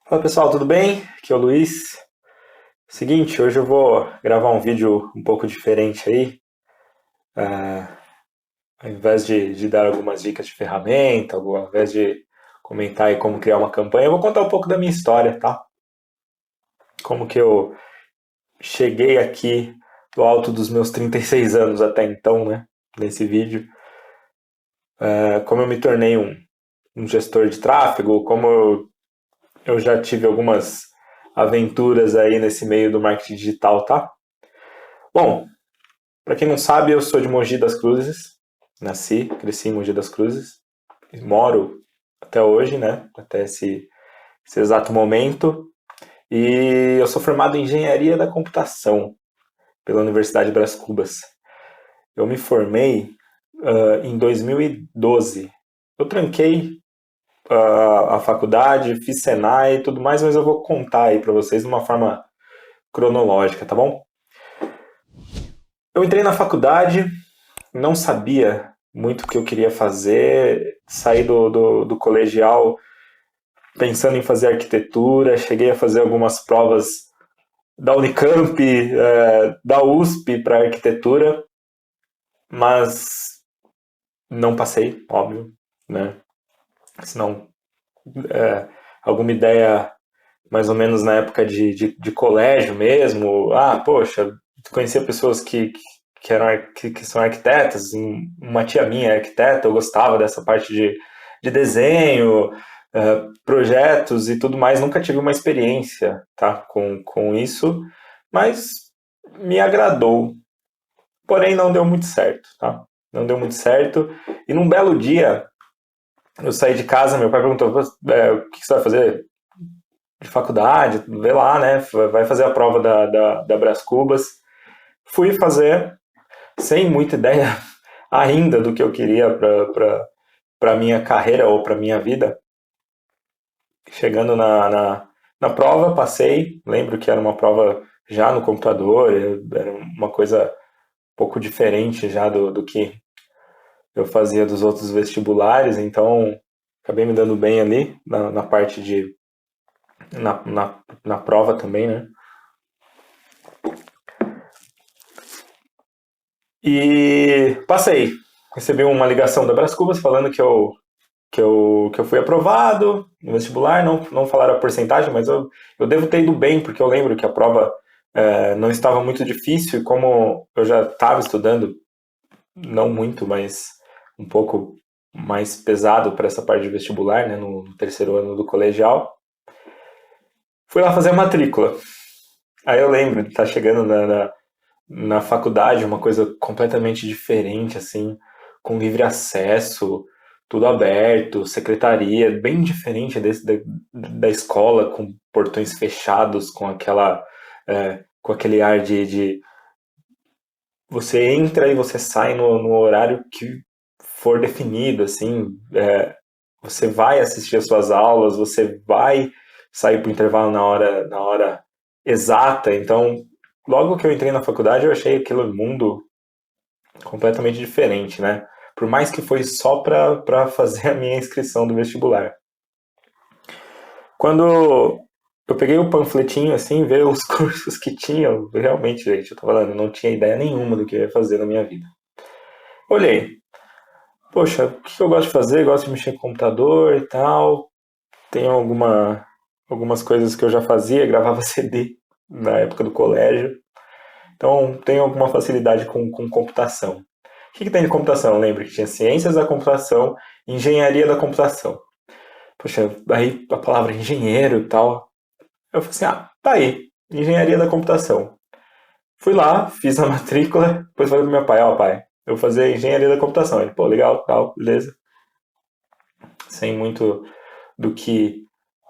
Fala pessoal, tudo bem? Aqui é o Luiz. Seguinte, hoje eu vou gravar um vídeo um pouco diferente aí. Ao invés de dar algumas dicas de ferramenta, ao invés de comentar aí como criar uma campanha, eu vou contar um pouco da minha história, tá? Como que eu cheguei aqui do alto dos meus 36 anos até então, né? Nesse vídeo. Como eu me tornei um gestor de tráfego, como eu já tive algumas aventuras aí nesse meio do marketing digital, tá? Bom, para quem não sabe, eu sou de Mogi das Cruzes. Nasci, cresci em Mogi das Cruzes. Moro até hoje, né? Até esse exato momento. E eu sou formado em Engenharia da Computação pela Universidade Brás Cubas. Eu me formei em 2012. Eu tranquei a faculdade, fiz Senai e tudo mais, mas eu vou contar aí para vocês de uma forma cronológica, tá bom? Eu entrei na faculdade, não sabia muito o que eu queria fazer, saí do colegial pensando em fazer arquitetura, cheguei a fazer algumas provas da Unicamp, da USP para arquitetura, mas não passei, óbvio, né? Senão, alguma ideia mais ou menos na época de colégio mesmo, poxa, conhecia pessoas que são arquitetas, uma tia minha é arquiteta, eu gostava dessa parte de desenho, projetos e tudo mais, nunca tive uma experiência, tá, com isso, mas me agradou, porém não deu muito certo, tá? Não deu muito certo, e num belo dia, eu saí de casa, meu pai perguntou, o que você vai fazer de faculdade, vê lá, né, vai fazer a prova da Brás Cubas. Fui fazer, sem muita ideia ainda do que eu queria para minha carreira ou para minha vida. Chegando na prova, passei. Lembro que era uma prova já no computador, era uma coisa um pouco diferente já do que eu fazia dos outros vestibulares, então acabei me dando bem ali na parte na prova também, né? E passei. Recebi uma ligação da Brás Cubas falando que eu fui aprovado no vestibular. Não falaram a porcentagem, mas eu devo ter ido bem, porque eu lembro que a prova não estava muito difícil. E como eu já estava estudando, não muito, mas um pouco mais pesado para essa parte de vestibular, né, no terceiro ano do colegial, fui lá fazer a matrícula. Aí eu lembro de estar chegando na faculdade, uma coisa completamente diferente, assim, com livre acesso, tudo aberto, secretaria, bem diferente da escola, com portões fechados, com aquele ar de você entra e você sai no horário que for definido, assim, você vai assistir as suas aulas, você vai sair para o intervalo na hora exata, então logo que eu entrei na faculdade, eu achei aquele mundo completamente diferente, né? Por mais que foi só para fazer a minha inscrição do vestibular. Quando eu peguei o panfletinho assim, ver os cursos que tinham, realmente, gente, eu tô falando, eu não tinha ideia nenhuma do que eu ia fazer na minha vida. Olhei, poxa, o que eu gosto de fazer? Gosto de mexer com computador e tal. Tenho algumas coisas que eu já fazia, gravava CD na época do colégio. Então, tenho alguma facilidade com computação. O que tem de computação? Lembra que tinha ciências da computação, engenharia da computação. Poxa, aí a palavra engenheiro e tal. Eu falei assim, tá aí, engenharia da computação. Fui lá, fiz a matrícula, depois falei pro meu pai, pai, eu vou fazer engenharia da computação. Ele, pô, legal, tal, beleza. Sem muito do que,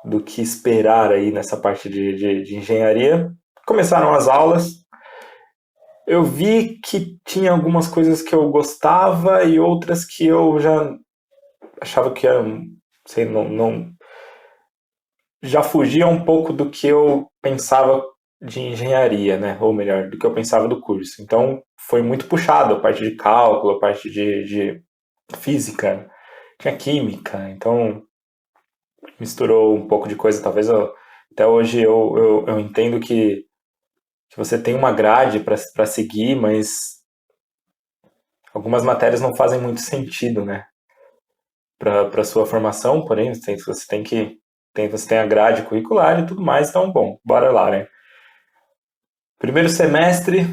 do que esperar aí nessa parte de engenharia. Começaram as aulas, eu vi que tinha algumas coisas que eu gostava e outras que eu já achava que eram, sei, não já fugia um pouco do que eu pensava de engenharia, né? Ou melhor, do que eu pensava do curso. Então foi muito puxado a parte de cálculo, a parte de física, tinha química, então misturou um pouco de coisa. Talvez Até hoje eu entendo que você tem uma grade para seguir, mas algumas matérias não fazem muito sentido, né? Para sua formação, porém, você tem a grade curricular e tudo mais, então, bom, bora lá, né? Primeiro semestre,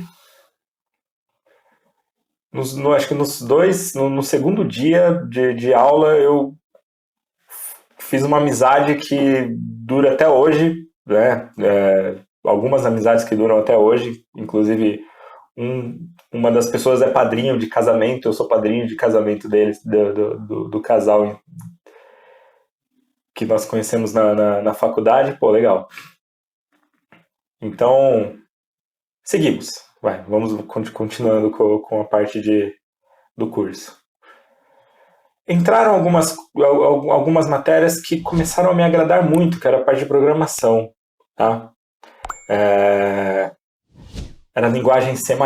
acho que no segundo dia de aula, eu fiz uma amizade que dura até hoje, né? Algumas amizades que duram até hoje, inclusive uma das pessoas é padrinho de casamento, eu sou padrinho de casamento deles, do casal que nós conhecemos na faculdade, pô, legal. Então, seguimos. Vamos continuando com a parte do curso. Entraram algumas matérias que começaram a me agradar muito, que era a parte de programação, tá? Era linguagem C++,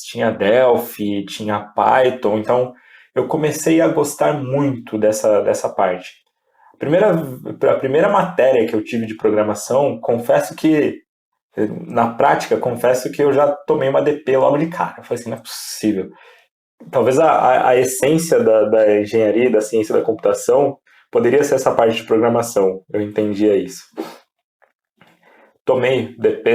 tinha Delphi, tinha Python, então eu comecei a gostar muito dessa parte. A primeira matéria que eu tive de programação, na prática, confesso que eu já tomei uma DP logo de cara. Eu falei assim, não é possível. Talvez a essência da engenharia e da ciência da computação poderia ser essa parte de programação. Eu entendia isso. Tomei DP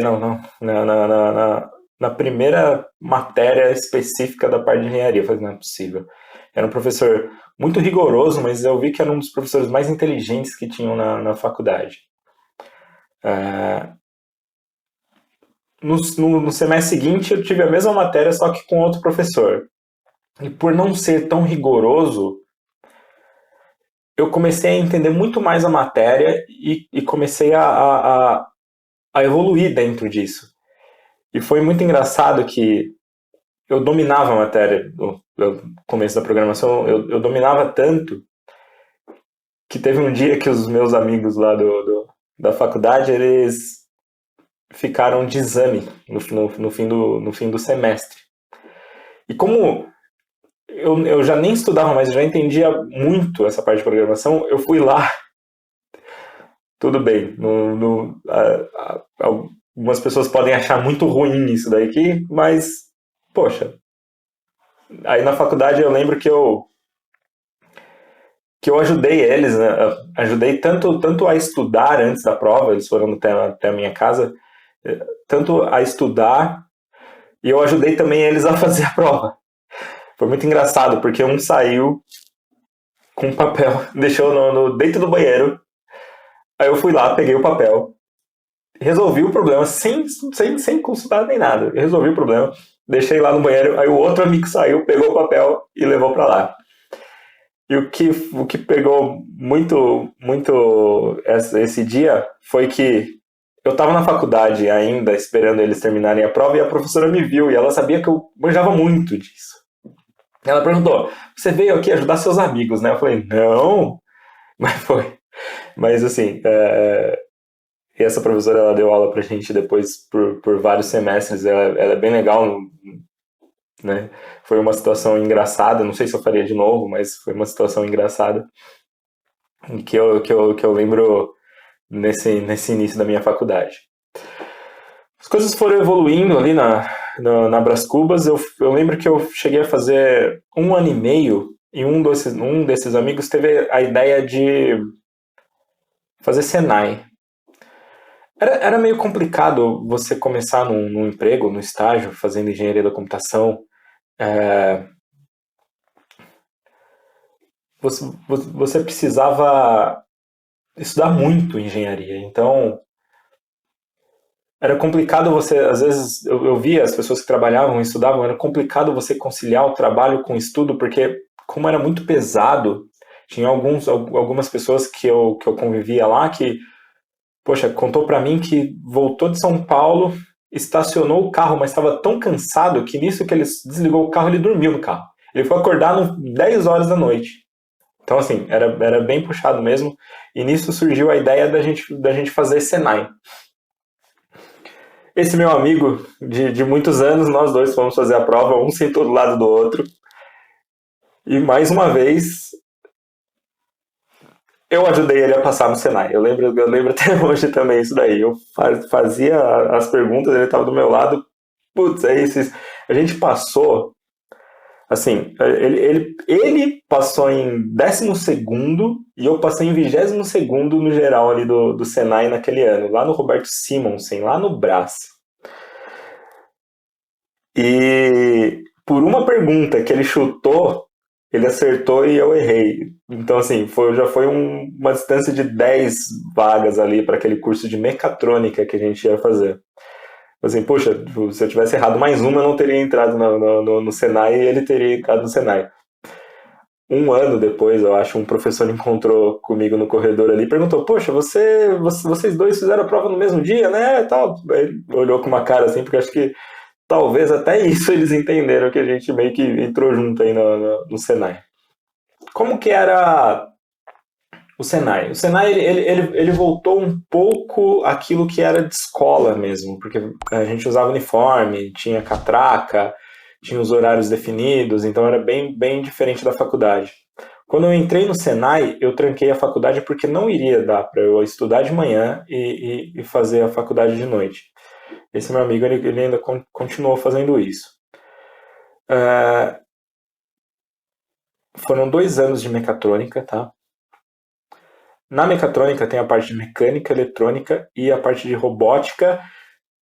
na primeira matéria específica da parte de engenharia. Eu falei, não é possível. Era um professor muito rigoroso, mas eu vi que era um dos professores mais inteligentes que tinham na faculdade. No semestre seguinte, eu tive a mesma matéria, só que com outro professor. E por não ser tão rigoroso, eu comecei a entender muito mais a matéria e comecei a evoluir dentro disso. E foi muito engraçado que eu dominava a matéria no começo da programação, eu dominava tanto que teve um dia que os meus amigos lá da faculdade, eles ficaram de exame no fim do semestre. E como eu já nem estudava, mas já entendia muito essa parte de programação, eu fui lá, tudo bem, algumas pessoas podem achar muito ruim isso daqui, mas, poxa, aí na faculdade eu lembro que eu ajudei eles, né? Ajudei tanto a estudar antes da prova, eles foram até a minha casa, tanto a estudar, e eu ajudei também eles a fazer a prova. Foi muito engraçado, porque um saiu com um papel, deixou dentro do banheiro, aí eu fui lá, peguei o papel, resolvi o problema sem consultar nem nada. Eu resolvi o problema, deixei lá no banheiro, aí o outro amigo saiu, pegou o papel e levou para lá. E o que pegou muito esse dia foi que eu estava na faculdade ainda, esperando eles terminarem a prova, e a professora me viu, e ela sabia que eu manjava muito disso. Ela perguntou, você veio aqui ajudar seus amigos, né? Eu falei, não, mas foi. Mas assim, e essa professora, ela deu aula pra gente depois por vários semestres, ela é bem legal, né? Foi uma situação engraçada, não sei se eu faria de novo, mas foi uma situação engraçada que eu lembro nesse início da minha faculdade. As coisas foram evoluindo ali na Brás Cubas. Eu lembro que eu cheguei a fazer 1 ano e meio e um desses amigos teve a ideia de fazer Senai. Era meio complicado você começar num emprego, no estágio, fazendo engenharia da computação. Você precisava estudar muito engenharia. Então, era complicado você, às vezes, eu via as pessoas que trabalhavam e estudavam, era complicado você conciliar o trabalho com o estudo, porque como era muito pesado, tinha algumas pessoas que eu convivia lá que, poxa, contou pra mim que voltou de São Paulo, estacionou o carro, mas estava tão cansado que nisso que ele desligou o carro, ele dormiu no carro. Ele foi acordar 10 horas da noite. Então, assim, era bem puxado mesmo. E nisso surgiu a ideia da gente fazer Senai. Esse meu amigo de muitos anos, nós dois fomos fazer a prova, um sentou do lado do outro. E mais uma vez, Eu ajudei ele a passar no Senai. Eu lembro até hoje também isso daí. Eu fazia as perguntas, ele estava do meu lado. Putz, é isso. A gente passou, assim, ele passou em 12º e eu passei em 22º no geral ali do Senai naquele ano, lá no Roberto Simonsen, lá no Brás. E por uma pergunta que ele chutou, ele acertou e eu errei. Então, assim, já foi uma distância de 10 vagas ali para aquele curso de mecatrônica que a gente ia fazer. Assim, poxa, se eu tivesse errado mais uma, eu não teria entrado no Senai e ele teria entrado no Senai. Um ano depois, eu acho, um professor encontrou comigo no corredor ali e perguntou: Poxa, vocês dois fizeram a prova no mesmo dia, né? Tal. Aí ele olhou com uma cara assim, porque acho que talvez até isso eles entenderam que a gente meio que entrou junto aí no Senai. Como que era o Senai? O Senai ele voltou um pouco aquilo que era de escola mesmo, porque a gente usava uniforme, tinha catraca, tinha os horários definidos, então era bem diferente da faculdade. Quando eu entrei no Senai, eu tranquei a faculdade porque não iria dar para eu estudar de manhã e fazer a faculdade de noite. Esse meu amigo ele ainda continuou fazendo isso. Foram 2 anos de mecatrônica, tá? Na mecatrônica tem a parte de mecânica, eletrônica e a parte de robótica,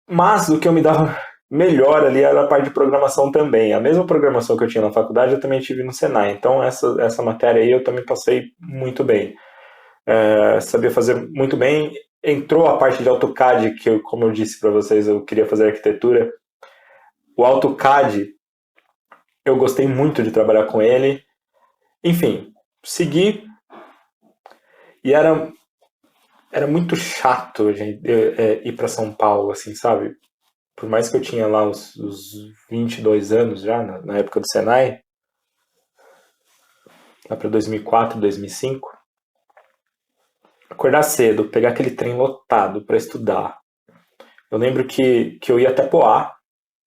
mas o que eu me dava melhor ali era a parte de programação também. A mesma programação que eu tinha na faculdade eu também tive no Senai, então essa matéria aí eu também passei muito bem. Sabia fazer muito bem. Entrou a parte de AutoCAD, que como eu disse para vocês, eu queria fazer arquitetura. O AutoCAD, eu gostei muito de trabalhar com ele. Enfim, segui e era muito chato, gente, ir para São Paulo, assim, sabe? Por mais que eu tinha lá os 22 anos já, na época do Senai, lá para 2004, 2005, acordar cedo, pegar aquele trem lotado para estudar. Eu lembro que eu ia até Poá,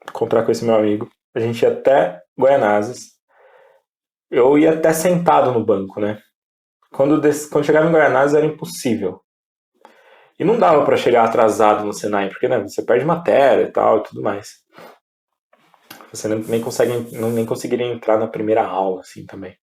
encontrar com esse meu amigo. A gente ia até Guaianazes. Eu ia até sentado no banco, né? Quando chegava em Guaianazes era impossível. E não dava para chegar atrasado no Senai, porque né, você perde matéria e tal e tudo mais. Você nem conseguiria entrar na primeira aula, assim, também.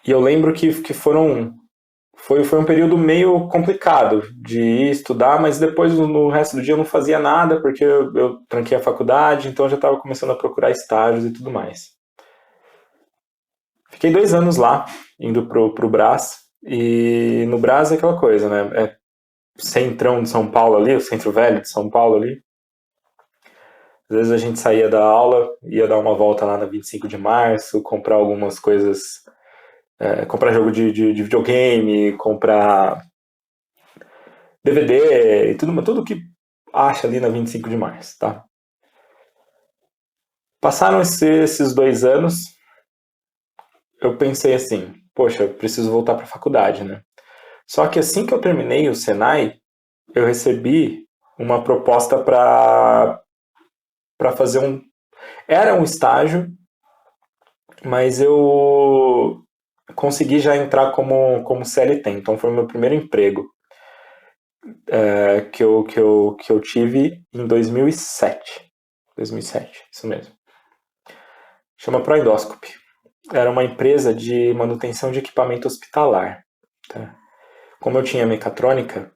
E eu lembro que foi um período meio complicado de ir estudar, mas depois no resto do dia eu não fazia nada, porque eu tranquei a faculdade, então eu já estava começando a procurar estágios e tudo mais. Fiquei 2 anos lá, indo pro Brás, e no Brás é aquela coisa, né? É centrão de São Paulo ali, o centro velho de São Paulo ali. Às vezes a gente saía da aula, ia dar uma volta lá na 25 de março, comprar algumas coisas, comprar jogo de videogame, comprar DVD e tudo que acha ali na 25 de março, tá? Passaram esses 2 anos, eu pensei assim, poxa, eu preciso voltar para a faculdade, né? Só que assim que eu terminei o Senai, eu recebi uma proposta para fazer era um estágio, mas eu consegui já entrar como CLT, então foi o meu primeiro emprego que eu tive em 2007. 2007, isso mesmo. Chama Proendoscopy. Era uma empresa de manutenção de equipamento hospitalar. Tá? Como eu tinha mecatrônica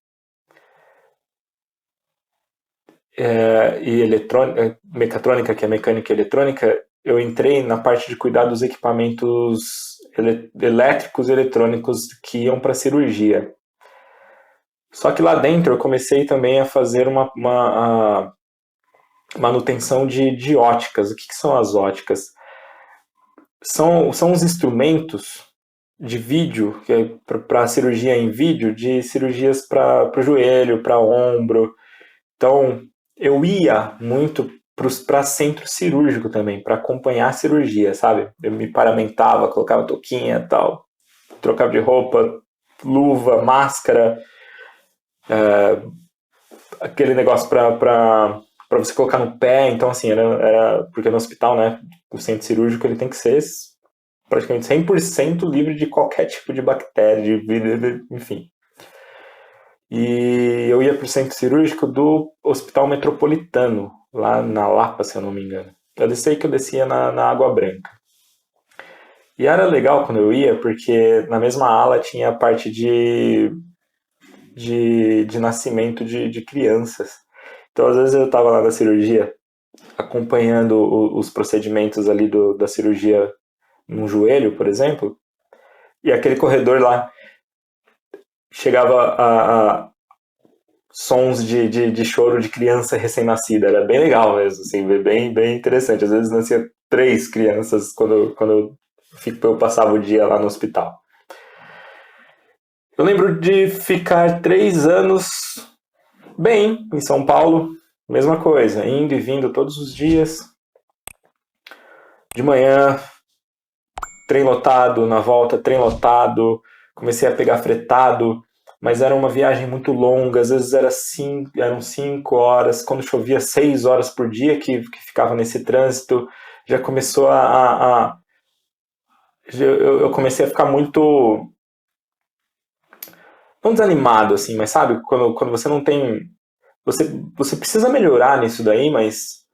e mecatrônica, que é mecânica e eletrônica, eu entrei na parte de cuidar dos equipamentos elétricos e eletrônicos que iam para cirurgia. Só que lá dentro eu comecei também a fazer uma manutenção de óticas. O que são as óticas? São os instrumentos de vídeo, que é para cirurgia em vídeo, de cirurgias para o joelho, para ombro. Então, eu ia muito para centro cirúrgico também, para acompanhar a cirurgia, sabe? Eu me paramentava, colocava touquinha e tal, trocava de roupa, luva, máscara, aquele negócio para você colocar no pé. Então, assim, era porque no hospital, né, o centro cirúrgico ele tem que ser praticamente 100% livre de qualquer tipo de bactéria, de vida, enfim. E eu ia para o centro cirúrgico do Hospital Metropolitano, lá na Lapa, se eu não me engano. Eu sei que eu descia na Água Branca. E era legal quando eu ia, porque na mesma ala tinha a parte de nascimento de crianças. Então, às vezes eu estava lá na cirurgia, acompanhando os procedimentos ali da cirurgia no joelho, por exemplo, e aquele corredor lá chegava a sons de choro de criança recém-nascida. Era bem legal mesmo, assim, bem interessante. Às vezes nascia 3 crianças quando eu passava o dia lá no hospital. Eu lembro de ficar 3 anos bem em São Paulo, mesma coisa, indo e vindo todos os dias. De manhã, trem lotado, na volta, trem lotado. Comecei a pegar fretado, mas era uma viagem muito longa, às vezes eram 5 horas, quando chovia 6 horas por dia que ficava nesse trânsito. Já começou eu comecei a ficar muito, não desanimado, assim, mas sabe, quando você não tem, você precisa melhorar nisso daí, mas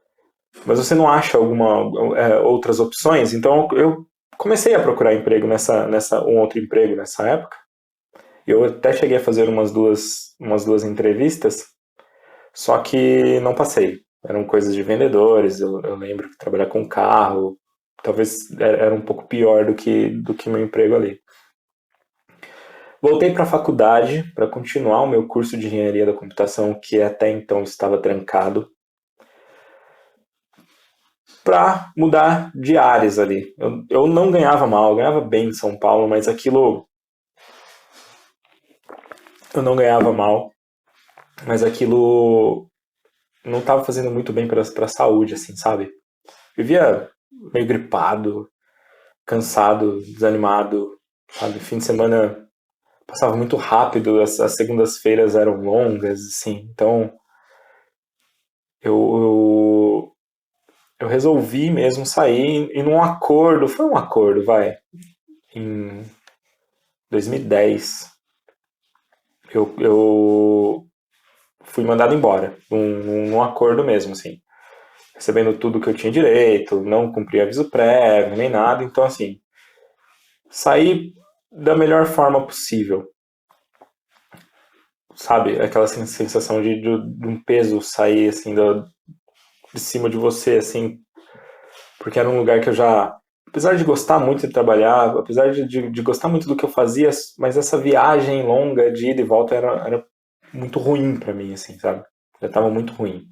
você não acha outras opções. Então eu comecei a procurar emprego um outro emprego nessa época. Eu até cheguei a fazer umas duas entrevistas, só que não passei. Eram coisas de vendedores. Eu lembro que trabalhar com carro talvez era um pouco pior do que meu emprego ali. Voltei para a faculdade para continuar o meu curso de engenharia da computação, que até então estava trancado, para mudar de áreas ali. Eu não ganhava mal, eu ganhava bem em São Paulo, mas aquilo eu não ganhava mal, mas aquilo não estava fazendo muito bem para a saúde, assim, sabe? Vivia meio gripado, cansado, desanimado, sabe? Fim de semana passava muito rápido, as segundas-feiras eram longas, assim. Então eu, eu resolvi mesmo sair e num acordo, foi um acordo, vai, em 2010. Eu fui mandado embora, num acordo mesmo, assim. Recebendo tudo que eu tinha direito, não cumpri aviso prévio, nem nada. Então, assim, saí da melhor forma possível. Sabe? Aquela sensação de um peso sair, assim, de cima de você, assim. Porque era um lugar que eu já... Apesar de gostar muito de trabalhar, apesar de gostar muito do que eu fazia, mas essa viagem longa de ida e volta era muito ruim pra mim, assim, sabe? Já tava muito ruim.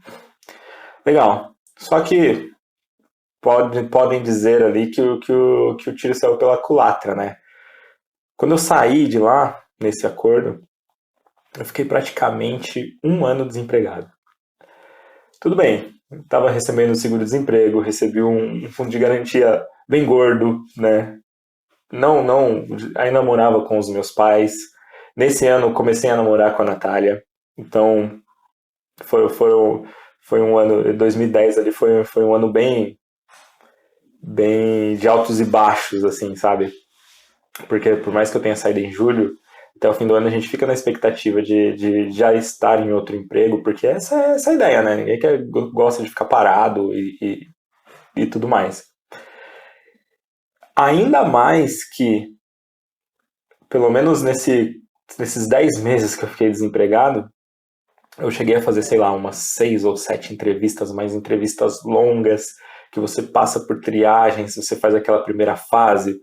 Legal. Só que podem dizer ali que o tiro saiu pela culatra, né? Quando eu saí de lá, nesse acordo, eu fiquei praticamente 1 ano desempregado. Tudo bem, estava recebendo seguro-desemprego, recebi um fundo de garantia bem gordo, né? Não, ainda morava com os meus pais. Nesse ano comecei a namorar com a Natália, então foi um ano, 2010 ali foi um ano bem de altos e baixos, assim, sabe? Porque por mais que eu tenha saído em julho, até o fim do ano a gente fica na expectativa de já estar em outro emprego, porque essa é a ideia, né? Ninguém gosta de ficar parado e tudo mais. Ainda mais que, pelo menos nesses 10 meses que eu fiquei desempregado, eu cheguei a fazer, sei lá, umas 6 ou 7 entrevistas, mas entrevistas longas, que você passa por triagens, você faz aquela primeira fase,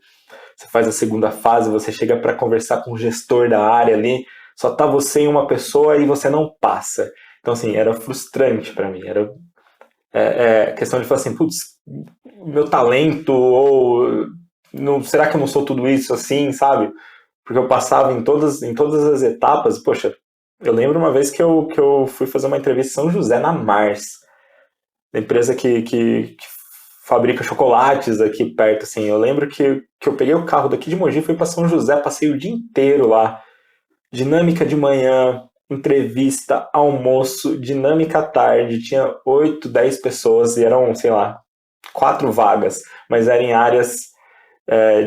você faz a segunda fase, você chega para conversar com o gestor da área ali, só tá você e uma pessoa e você não passa. Então, assim, era frustrante para mim. Era questão de falar assim, putz, meu talento, ou não, será que eu não sou tudo isso assim, sabe? Porque eu passava em todas as etapas. Poxa, eu lembro uma vez que eu fui fazer uma entrevista em São José, na Mars, da empresa que fabrica chocolates aqui perto, assim. Eu lembro que eu peguei o carro daqui de Mogi, fui para São José, passei o dia inteiro lá. Dinâmica de manhã, entrevista, almoço, dinâmica à tarde. Tinha 8, 10 pessoas e eram, sei lá, 4 vagas, mas eram em áreas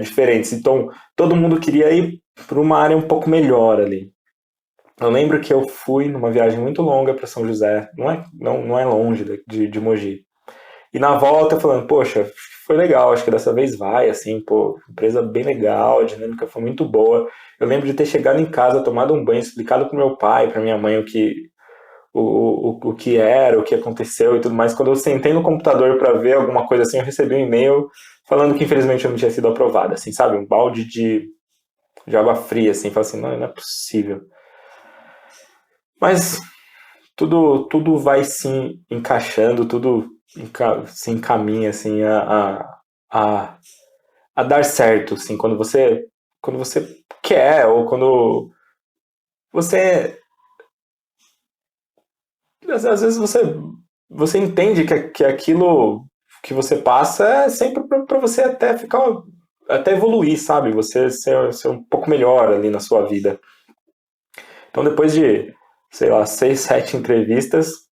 diferentes. Então, todo mundo queria ir para uma área um pouco melhor ali. Eu lembro que eu fui numa viagem muito longa para São José, não é longe de Mogi. E na volta falando, poxa, foi legal, acho que dessa vez vai, assim, pô, empresa bem legal, a dinâmica foi muito boa. Eu lembro de ter chegado em casa, tomado um banho, explicado pro meu pai, pra minha mãe o que era, o que aconteceu e tudo mais. Quando eu sentei no computador para ver alguma coisa assim, eu recebi um e-mail falando que infelizmente eu não tinha sido aprovado, assim, sabe? Um balde de água fria, assim, falei assim, não é possível. Mas tudo vai se encaixando, tudo se encaminha assim a, a dar certo, assim, quando você quer ou quando você às vezes você entende que aquilo que você passa é sempre para você até evoluir, sabe? Você ser um pouco melhor ali na sua vida. Então depois de, sei lá, 6, 7 entrevistas,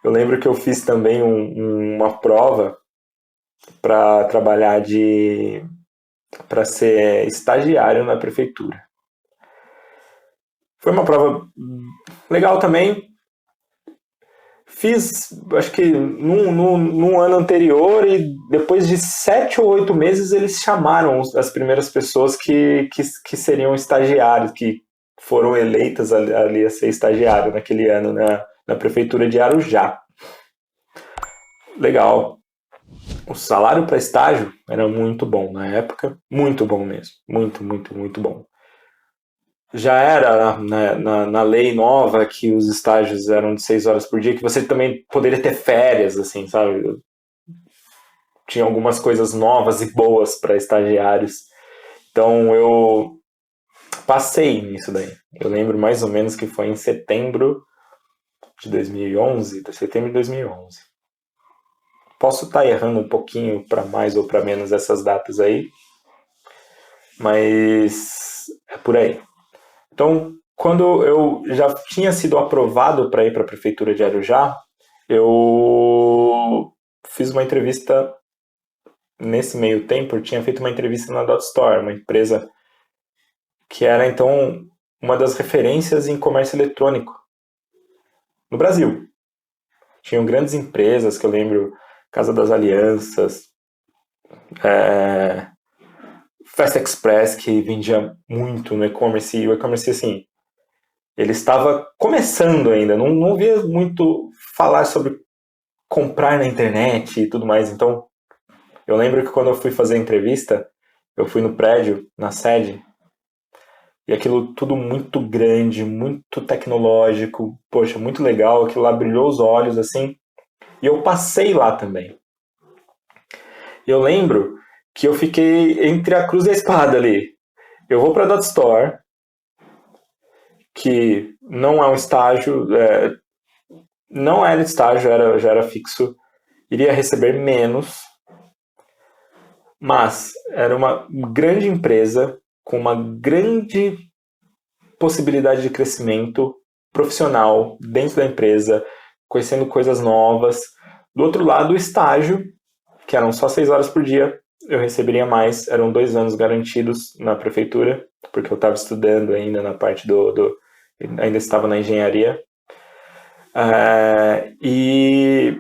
eu lembro que eu fiz também uma prova para trabalhar para ser estagiário na prefeitura. Foi uma prova legal também. Fiz, acho que num ano anterior e depois de 7 ou 8 meses eles chamaram as primeiras pessoas que seriam estagiários, que foram eleitas ali a ser estagiário naquele ano na prefeitura de Arujá. Legal. O salário para estágio era muito bom na época, muito bom mesmo, muito, muito, muito bom. Já era na lei nova que os estágios eram de 6 horas por dia, que você também poderia ter férias, assim, sabe? Tinha algumas coisas novas e boas para estagiários. Então eu passei nisso daí. Eu lembro mais ou menos que foi em setembro de 2011, setembro de 2011. Posso estar errando um pouquinho para mais ou para menos essas datas aí, mas é por aí. Então, quando eu já tinha sido aprovado para ir para a prefeitura de Arujá, eu fiz uma entrevista nesse meio tempo. Eu tinha feito uma entrevista na Dot Store, uma empresa que era então uma das referências em comércio eletrônico no Brasil. Tinham grandes empresas que eu lembro, Casa das Alianças, Fast Express, que vendia muito no e-commerce, e o e-commerce, assim, ele estava começando ainda, não ouvia muito falar sobre comprar na internet e tudo mais. Então, eu lembro que quando eu fui fazer a entrevista, eu fui no prédio, na sede, e aquilo tudo muito grande, muito tecnológico, poxa, muito legal, aquilo lá brilhou os olhos, assim, e eu passei lá também. Eu lembro que eu fiquei entre a cruz e a espada ali. Eu vou para a Dot Store, que não é um estágio, não era estágio, já era fixo, iria receber menos, mas era uma grande empresa com uma grande possibilidade de crescimento profissional dentro da empresa, conhecendo coisas novas. Do outro lado, o estágio, que eram só 6 horas por dia, eu receberia mais, eram 2 anos garantidos na prefeitura, porque eu estava estudando ainda na parte ainda estava na engenharia, e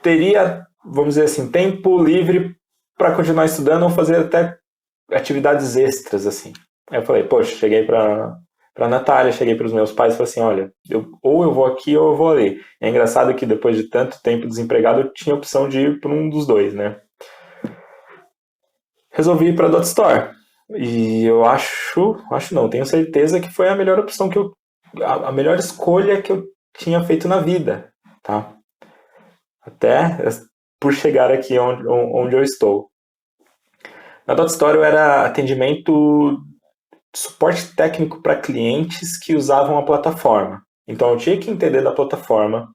teria, vamos dizer assim, tempo livre para continuar estudando ou fazer até atividades extras, assim. Aí eu falei, poxa, cheguei para Natália, cheguei para os meus pais e falei assim, olha, ou eu vou aqui ou eu vou ali. É engraçado que depois de tanto tempo desempregado, eu tinha a opção de ir para um dos dois, né? Resolvi ir para a Dot Store. E eu acho não, tenho certeza que foi a melhor opção a melhor escolha que eu tinha feito na vida, tá? Até por chegar aqui onde eu estou. Na Dot Store eu era atendimento, suporte técnico para clientes que usavam a plataforma. Então eu tinha que entender da plataforma,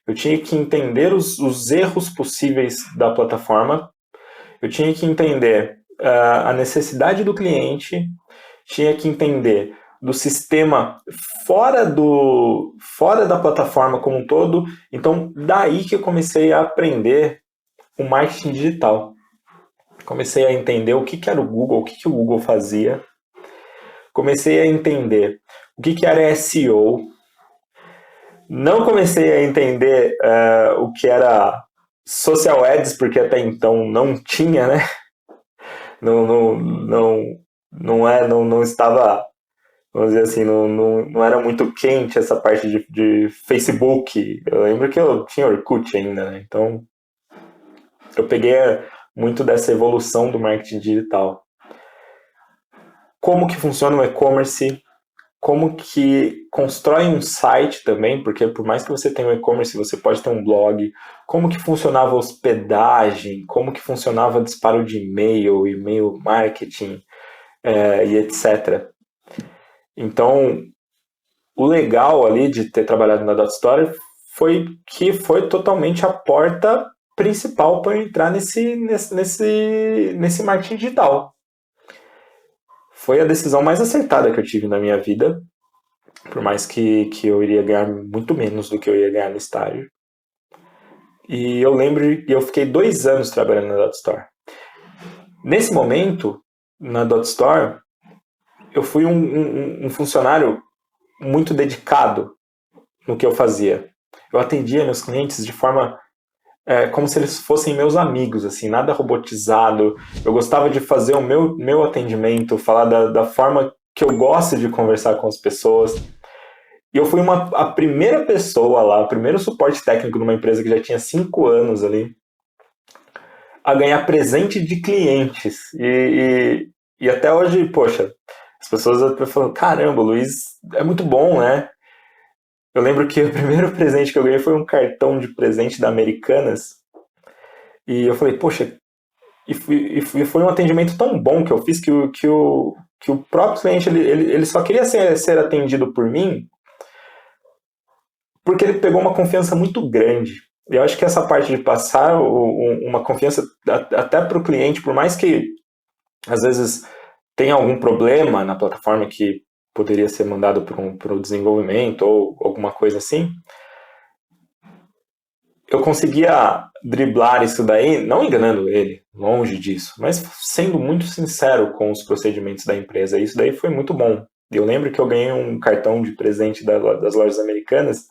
eu tinha que entender os erros possíveis da plataforma, eu tinha que entender a necessidade do cliente, tinha que entender do sistema fora da plataforma como um todo. Então daí que eu comecei a aprender o marketing digital. Comecei a entender o que era o Google, o que o Google fazia. Comecei a entender o que era SEO. Não comecei a entender o que era social ads, porque até então não tinha, né? Não estava, vamos dizer assim, não era muito quente essa parte de Facebook. Eu lembro que eu tinha Orkut ainda, né? Então eu peguei muito dessa evolução do marketing digital. Como que funciona o e-commerce, como que constrói um site também, porque por mais que você tenha um e-commerce, você pode ter um blog, como que funcionava a hospedagem, como que funcionava disparo de e-mail, e-mail marketing, e etc. Então, o legal ali de ter trabalhado na DotStore foi que foi totalmente a porta principal para entrar nesse marketing digital. Foi a decisão mais acertada que eu tive na minha vida, por mais que eu iria ganhar muito menos do que eu ia ganhar no estágio. E eu lembro que eu fiquei 2 anos trabalhando na DotStore. Nesse momento, na DotStore, eu fui um funcionário muito dedicado no que eu fazia. Eu atendia meus clientes de forma como se eles fossem meus amigos, assim, nada robotizado. Eu gostava de fazer o meu atendimento, falar da forma que eu gosto de conversar com as pessoas. E eu fui a primeira pessoa lá, o primeiro suporte técnico de uma empresa que já tinha 5 anos ali, a ganhar presente de clientes. E até hoje, poxa, as pessoas até falam, caramba, o Luiz é muito bom, né? Eu lembro que o primeiro presente que eu ganhei foi um cartão de presente da Americanas. E eu falei, poxa, foi um atendimento tão bom que eu fiz que o próprio cliente ele só queria ser atendido por mim porque ele pegou uma confiança muito grande. Eu acho que essa parte de passar uma confiança até para o cliente, por mais que às vezes tenha algum problema na plataforma que poderia ser mandado para o desenvolvimento ou alguma coisa assim, eu conseguia driblar isso daí, não enganando ele, longe disso, mas sendo muito sincero com os procedimentos da empresa. Isso daí foi muito bom. Eu lembro que eu ganhei um cartão de presente das lojas americanas.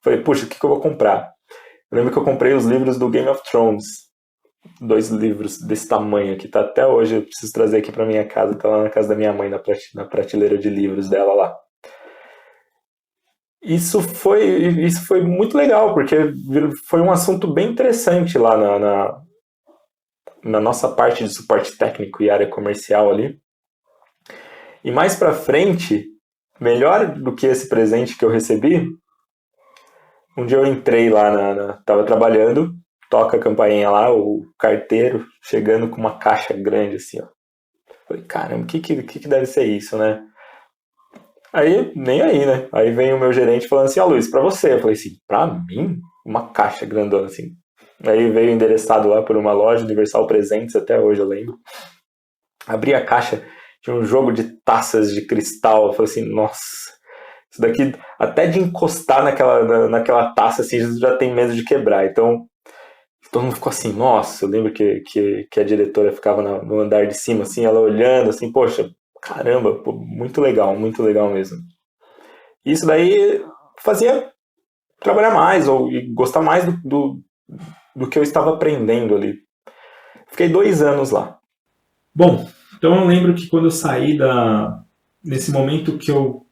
Falei, puxa, o que eu vou comprar? Eu lembro que eu comprei os livros do Game of Thrones. 2 livros desse tamanho aqui, tá até hoje. Eu preciso trazer aqui pra minha casa, tá lá na casa da minha mãe, na prateleira de livros dela lá. Isso foi muito legal, porque foi um assunto bem interessante lá na nossa parte de suporte técnico e área comercial ali. E mais pra frente, melhor do que esse presente que eu recebi, um dia eu entrei lá, tava trabalhando, toca a campainha lá, o carteiro chegando com uma caixa grande assim, ó. Falei, caramba, o que deve ser isso, né? Aí, nem aí, né? Aí vem o meu gerente falando assim, ó, Luiz, pra você. Eu falei assim, pra mim? Uma caixa grandona assim. Aí veio endereçado lá por uma loja, Universal Presentes, até hoje eu lembro. Abri a caixa, tinha um jogo de taças de cristal. Eu falei assim, nossa, isso daqui, até de encostar naquela taça, assim, já tem medo de quebrar. Então, todo mundo ficou assim, nossa, eu lembro que a diretora ficava no andar de cima, assim, ela olhando, assim, poxa, caramba, pô, muito legal mesmo. Isso daí fazia trabalhar mais, e gostar mais do que eu estava aprendendo ali. Fiquei 2 anos lá. Bom, então eu lembro que quando eu saí nesse momento que eu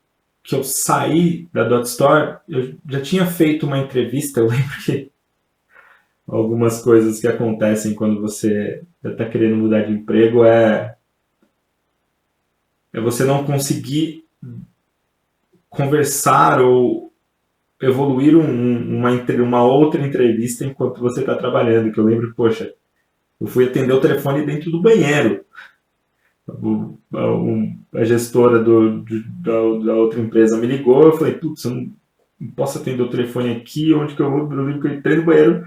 saí da DotStore, eu já tinha feito uma entrevista. Eu lembro que algumas coisas que acontecem quando você está querendo mudar de emprego é você não conseguir conversar ou evoluir uma outra entrevista enquanto você está trabalhando. Que eu lembro, poxa, eu fui atender o telefone dentro do banheiro. A gestora da outra empresa me ligou, eu falei, putz, eu não posso atender o telefone aqui, onde que eu vou? Eu lembro que eu entrei no banheiro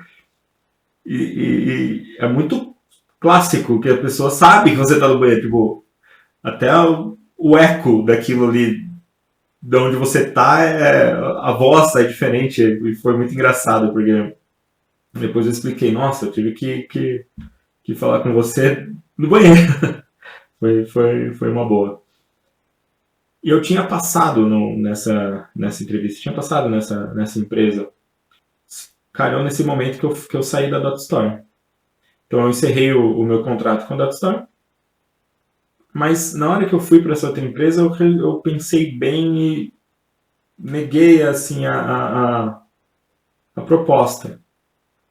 e é muito clássico que a pessoa sabe que você está no banheiro, tipo, até o eco daquilo ali, de onde você está, a voz é diferente, e foi muito engraçado, porque depois eu expliquei, nossa, eu tive que que falar com você no banheiro. Foi uma boa. E eu tinha passado nessa entrevista, tinha passado nessa empresa. Calhou nesse momento que eu saí da Dot Store. Então eu encerrei o meu contrato com a Dot Store, mas na hora que eu fui para essa outra empresa, eu pensei bem e neguei assim a proposta.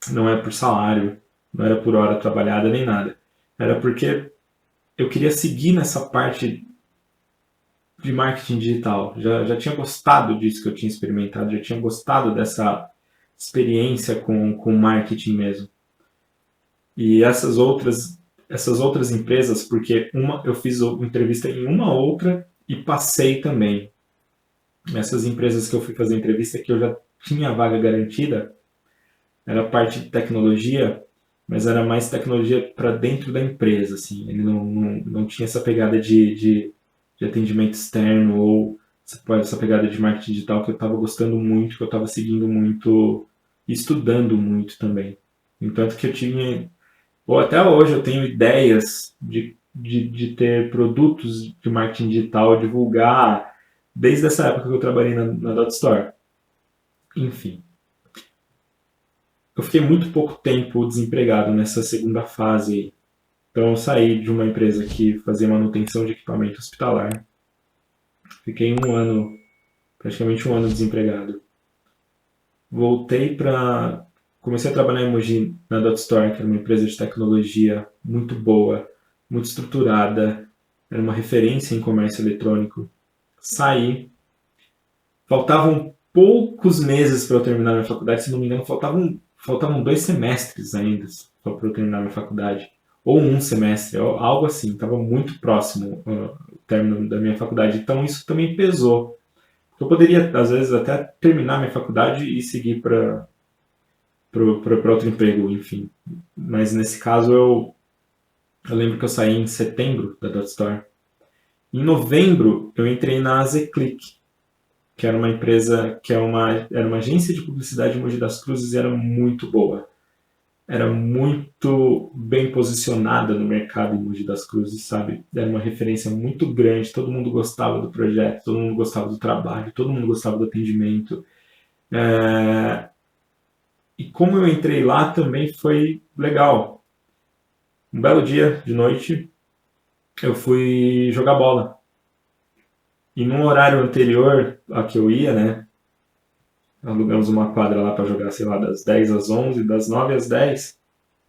Não é por salário, não era por hora trabalhada nem nada. Era porque eu queria seguir nessa parte de marketing digital. Já tinha gostado disso que eu tinha experimentado, já tinha gostado dessa experiência com marketing mesmo. E essas outras empresas, porque eu fiz entrevista em uma outra e passei também. Essas empresas que eu fui fazer entrevista que eu já tinha a vaga garantida, era parte de tecnologia, mas era mais tecnologia para dentro da empresa, assim. Ele não tinha essa pegada de atendimento externo ou essa pegada de marketing digital que eu estava gostando muito, que eu estava seguindo muito e estudando muito também. Entanto que eu tinha, ou até hoje eu tenho ideias de ter produtos de marketing digital, divulgar, desde essa época que eu trabalhei na Dot Store. Enfim, eu fiquei muito pouco tempo desempregado nessa segunda fase aí. Então eu saí de uma empresa que fazia manutenção de equipamento hospitalar. Fiquei praticamente um ano desempregado. Voltei para. Comecei a trabalhar em Mogi na Dot Store, que era uma empresa de tecnologia muito boa, muito estruturada, era uma referência em comércio eletrônico. Saí. Faltavam poucos meses para eu terminar minha faculdade, se não me engano, faltavam 2 semestres ainda para eu terminar minha faculdade. Ou um semestre, algo assim, estava muito próximo o término da minha faculdade. Então isso também pesou. Eu poderia, às vezes, até terminar minha faculdade e seguir para outro emprego, enfim. Mas nesse caso eu lembro que eu saí em setembro da Dot Store. Em novembro eu entrei na Zclick, que era uma empresa, era uma agência de publicidade em Mogi das Cruzes e era muito boa. Era muito bem posicionada no mercado em Mogi das Cruzes, sabe? Era uma referência muito grande, todo mundo gostava do projeto, todo mundo gostava do trabalho, todo mundo gostava do atendimento. E como eu entrei lá também foi legal. Um belo dia de noite eu fui jogar bola. E num horário anterior a que eu ia, né? Alugamos uma quadra lá para jogar, sei lá, das 10 às 11, das 9 às 10.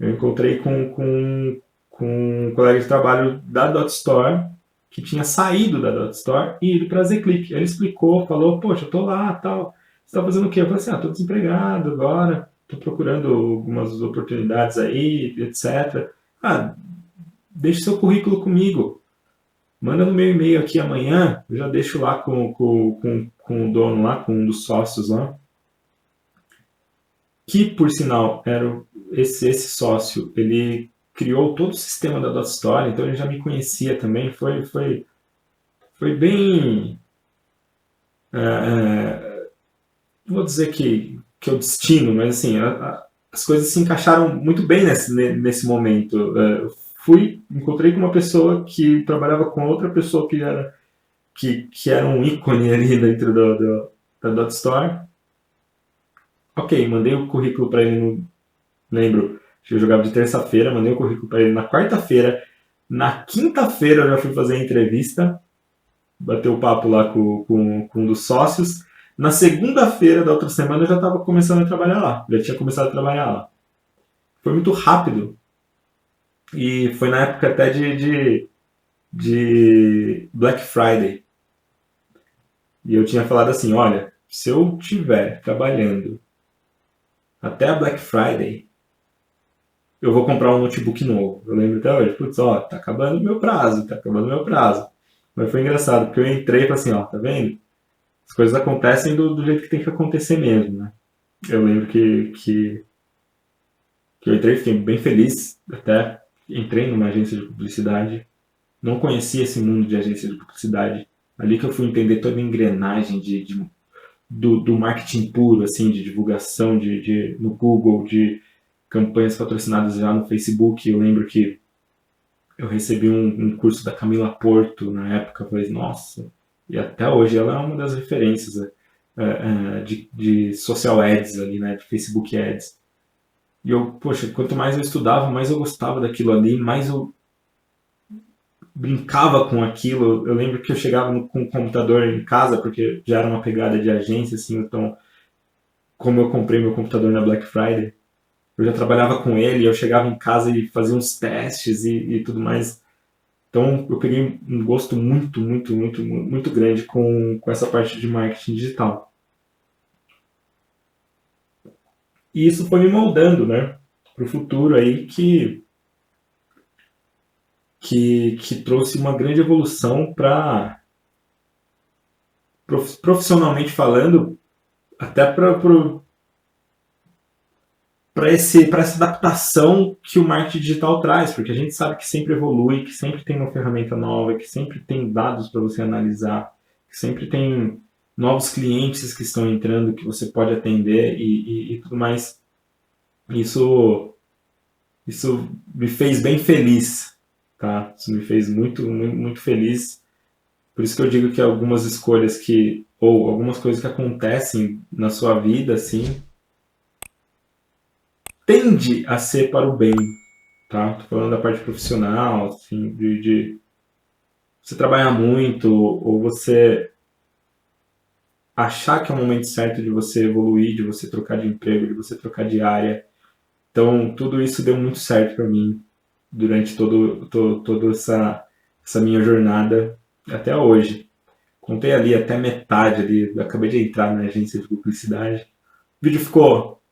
Eu encontrei com um colega de trabalho da Dot Store, que tinha saído da Dot Store e ido para a Zclick. Ele explicou, falou, poxa, eu tô lá, tal. Você tá fazendo o quê? Eu falei assim, tô desempregado agora, tô procurando algumas oportunidades aí, etc. Deixe seu currículo comigo. Manda no meu e-mail aqui amanhã, eu já deixo lá com o dono lá, com um dos sócios lá, que por sinal era esse sócio, ele criou todo o sistema da Dot Store, então ele já me conhecia também, foi bem, vou dizer que é o destino, mas assim, as coisas se encaixaram muito bem nesse momento. Encontrei com uma pessoa que trabalhava com outra pessoa que era um ícone ali dentro da Dot Store. Ok, mandei o currículo para ele lembro, que eu jogava de terça-feira, mandei o currículo para ele na quarta-feira. Na quinta-feira eu já fui fazer a entrevista, bater o papo lá com um dos sócios. Na segunda-feira da outra semana eu já estava começando a trabalhar lá, já tinha começado a trabalhar lá. Foi muito rápido e foi na época até de Black Friday. E eu tinha falado assim, olha, se eu estiver trabalhando até a Black Friday, eu vou comprar um notebook novo. Eu lembro até hoje, putz, tá acabando o meu prazo, tá acabando o meu prazo. Mas foi engraçado, porque eu entrei e falei assim, tá vendo? As coisas acontecem do jeito que tem que acontecer mesmo, né? Eu lembro que eu entrei, fiquei bem feliz, até entrei numa agência de publicidade, não conhecia esse mundo de agência de publicidade, ali que eu fui entender toda a engrenagem do marketing puro, assim, de divulgação no Google, de campanhas patrocinadas já no Facebook. Eu lembro que eu recebi um curso da Camila Porto na época, eu falei, nossa, e até hoje ela é uma das referências de social ads ali, né, de Facebook ads. E eu, poxa, quanto mais eu estudava, mais eu gostava daquilo ali, mais eu brincava com aquilo. Eu lembro que eu chegava com o computador em casa, porque já era uma pegada de agência, assim, então, como eu comprei meu computador na Black Friday, eu já trabalhava com ele, eu chegava em casa e fazia uns testes e tudo mais. Então, eu peguei um gosto muito grande com essa parte de marketing digital. E isso foi me moldando, né, para o futuro aí que trouxe uma grande evolução para profissionalmente falando, até para essa adaptação que o marketing digital traz, porque a gente sabe que sempre evolui, que sempre tem uma ferramenta nova, que sempre tem dados para você analisar, que sempre tem novos clientes que estão entrando que você pode atender e tudo mais. Isso, isso me fez bem feliz, tá? Isso me fez muito feliz. Por isso que eu digo que algumas escolhas ou algumas coisas que acontecem na sua vida, assim, tende a ser para o bem, tá? Tô falando da parte profissional, assim, de você trabalhar muito ou você achar que é o momento certo de você evoluir, de você trocar de emprego, de você trocar de área. Então, tudo isso deu muito certo para mim durante toda essa minha jornada até hoje. Contei ali até metade ali, acabei de entrar na agência de publicidade. O vídeo ficou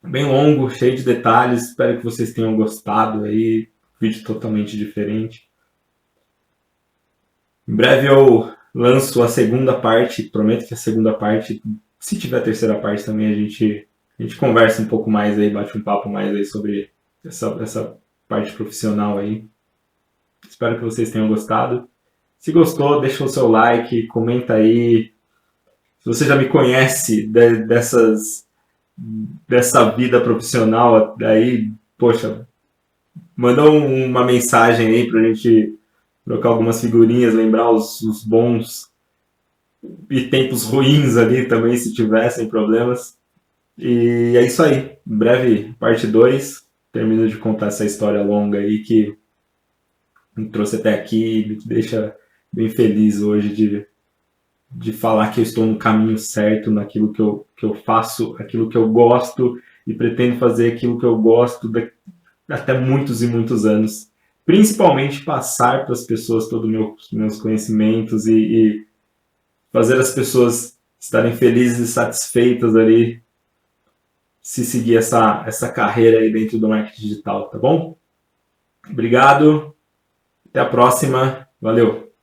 bem longo, cheio de detalhes. Espero que vocês tenham gostado aí. Vídeo totalmente diferente. Em breve eu lanço a segunda parte. Prometo que a segunda parte, se tiver a terceira parte também, a gente conversa um pouco mais aí, bate um papo mais aí sobre essa parte profissional aí. Espero que vocês tenham gostado. Se gostou, deixa o seu like, comenta aí. Se você já me conhece dessa vida profissional aí, poxa, manda uma mensagem aí pra gente trocar algumas figurinhas, lembrar os bons e tempos ruins ali também, se tivessem problemas. E é isso aí. Em breve, parte 2. Termino de contar essa história longa aí que me trouxe até aqui e me deixa bem feliz hoje de falar que eu estou no caminho certo, naquilo que eu faço, aquilo que eu gosto e pretendo fazer aquilo que eu gosto até muitos e muitos anos. Principalmente passar para as pessoas todos os meus conhecimentos e fazer as pessoas estarem felizes e satisfeitas ali se seguir essa carreira aí dentro do marketing digital, tá bom? Obrigado, até a próxima, valeu!